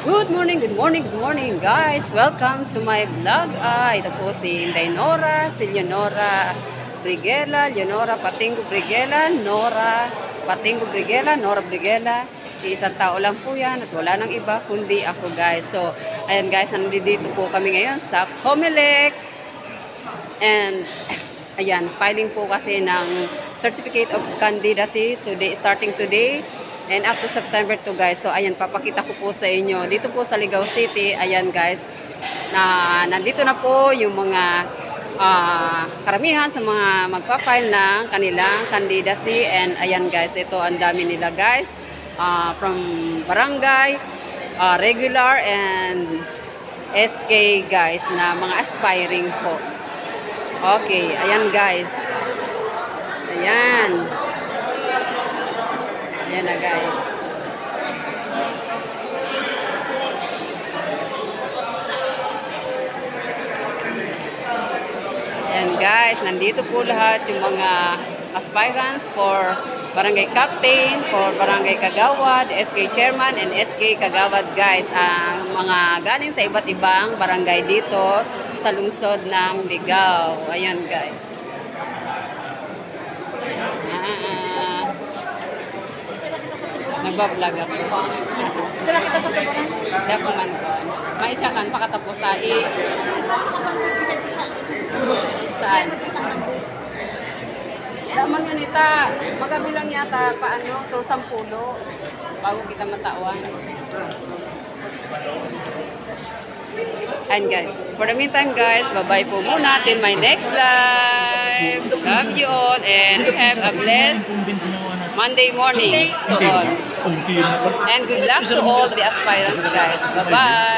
Good morning, good morning, good morning guys! Welcome to my vlog. Ito po si Inday Nora, si Leonora Briguela, Leonora Patingo Briguela, Nora Patingo Briguela, Nora Briguela. Isang tao lang po yan at wala nang iba kundi ako guys. So, ayan guys, nandito po kami ngayon sa Comelec. And ayan, filing po kasi ng Certificate of Candidacy today, starting today. And up to September 2 guys. So ayan, papakita ko po sa inyo. Dito po sa Ligao City, ayan guys, na nandito na po yung mga karamihan sa mga magpa-file ng kanilang candidacy. And ayan guys, ito ang dami nila guys. From barangay, regular, and SK guys, na mga aspiring po. Okay, ayan guys. Ayan. Ayan na guys. Ayan guys, nandito po lahat yung mga aspirants for barangay captain, for barangay kagawad, SK chairman, and SK kagawad guys. Ang mga galing sa iba't ibang barangay dito sa lungsod ng Ligao. Ayan guys. Nagbablog ako. Dala kita sa tuburan. Kaya kuman ko. May siya kan pakatapos sa saan? Daman yun ita. Magabilang yata paano, so 10 bago kita matawan. And guys, for the meantime guys, bye-bye po muna till my next live. Love you all and have a blessed Monday morning to all. And good luck to all the aspirants guys. Bye-bye.